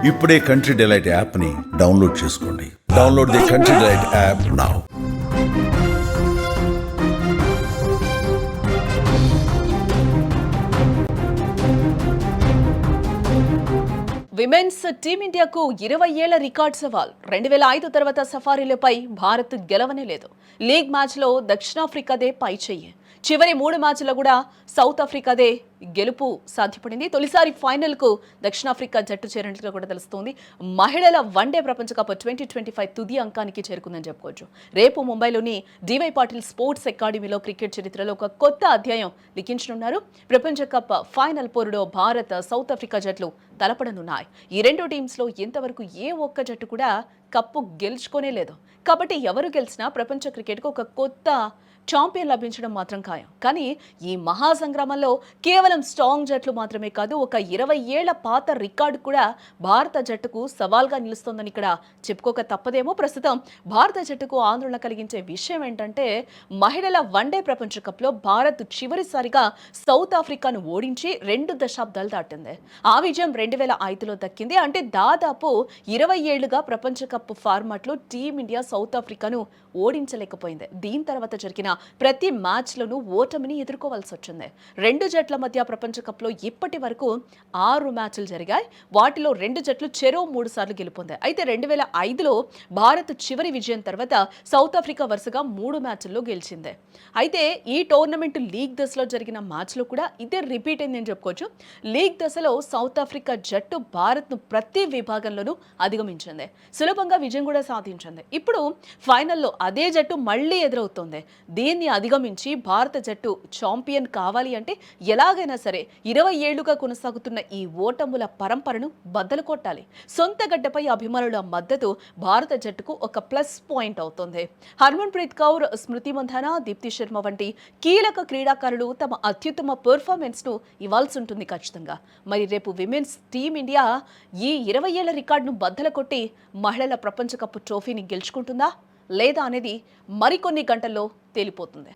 ఇప్పుడే Country Delight యాప్ని download చేసుకోండి. Download the Country Delight app now. Women's టీమిండియాకు 20 ఏళ్ల రికార్డ్ సవాల్. 2005 తర్వాత సఫారీలపై భారత్ గెలవనే లేదు. లీగ్ మ్యాచ్లో దక్షిణాఫ్రికాదే పై చెయ్యి. చివరి 3 మ్యాచ్లో కూడా సౌత్ ఆఫ్రికాదే గెలుపు సాధ్యపడింది. తొలిసారి ఫైనల్కు దక్షిణాఫ్రికా జట్టు చేరినట్లుగా కూడా తెలుస్తోంది. మహిళల వన్డే ప్రపంచ కప్ 2025 తుది అంకానికి చేరుకుందని చెప్పుకోవచ్చు. రేపు ముంబైలోని డివై పాటిల్ స్పోర్ట్స్ అకాడమీలో క్రికెట్ చరిత్రలో ఒక కొత్త అధ్యాయం లిఖించనున్నారు. ప్రపంచ కప్ ఫైనల్ పోరులో భారత్, సౌత్ ఆఫ్రికా జట్లు తలపడనున్నాయి. ఈ రెండు టీమ్స్లో ఇంతవరకు ఏ ఒక్క జట్టు కూడా కప్పు గెలుచుకోనే లేదు. కాబట్టి ఎవరు గెలిచినా ప్రపంచ క్రికెట్కు ఒక కొత్త ఛాంపియన్ లభించడం మాత్రం ఖాయం. కానీ ఈ మహాసంగ్రామంలో కేవలం స్ట్రాంగ్ జట్లు మాత్రమే కాదు, ఒక 20 ఏళ్ల పాత రికార్డు కూడా భారత జట్టుకు సవాల్గా నిలుస్తోందని ఇక్కడ చెప్పుకోక తప్పదేమో. ప్రస్తుతం భారత జట్టుకు ఆందోళన కలిగించే విషయం ఏంటంటే, మహిళల వన్డే ప్రపంచ కప్లో భారత్ చివరిసారిగా సౌత్ ఆఫ్రికాను ఓడించి 2 దశాబ్దాలు దాటింది. ఆ విజయం 2005లో దక్కింది. అంటే దాదాపు 20 ఏళ్లుగా ప్రపంచ కప్ ఫార్మాట్లో టీమిండియా సౌత్ ఆఫ్రికాను ఓడించలేకపోయింది. దీని తర్వాత జరిగిన ప్రతి మ్యాచ్లోనూ ఓటమిని ఎదుర్కోవాల్సి వచ్చింది. రెండు జట్ల మధ్య ప్రపంచ కప్లో ఇప్పటి వరకు 6 మ్యాచ్లు జరిగాయి. వాటిలో 2 జట్లు చెరో 3 సార్లు గెలుపొందాయి. అయితే 2005లో భారత్ చివరి విజయం తర్వాత సౌత్ ఆఫ్రికా వరుసగా 3 మ్యాచ్ల్లో గెలిచింది. అయితే ఈ టోర్నమెంట్ లీగ్ దశలో జరిగిన మ్యాచ్లో కూడా ఇదే రిపీట్ అయిందని చెప్పుకోవచ్చు. లీగ్ దశలో సౌత్ ఆఫ్రికా జట్టు భారత్ను ప్రతి విభాగంలోనూ అధిగమించింది. సులభంగా విజయం కూడా సాధించింది. ఇప్పుడు ఫైనల్లో అదే జట్టు మళ్లీ ఎదురవుతోంది. దీన్ని అధిగమించి భారత జట్టు ఛాంపియన్ కావాలి అంటే ఎలాగైనా సరే 20 ఏళ్లుగా కొనసాగుతున్న ఈ ఓటముల పరంపరను బద్దలు కొట్టాలి. సొంత గడ్డపై అభిమానుల మద్దతు భారత జట్టుకు ఒక ప్లస్ పాయింట్ అవుతుంది. హర్మన్ ప్రీత్ కౌర్, స్మృతి మంధానా, దీప్తి శర్మ వంటి కీలక క్రీడాకారులు తమ అత్యుత్తమ పెర్ఫార్మెన్స్ ను ఇవ్వాల్సి ఉంటుంది ఖచ్చితంగా. మరి రేపు విమెన్స్ టీమిండియా ఈ 20 ఏళ్ల రికార్డును బద్దలు కొట్టి మహిళల ప్రపంచ కప్ ట్రోఫీని గెలుచుకుంటుందా లేదా అనేది మరికొన్ని గంటల్లో తేలిపోతుంది.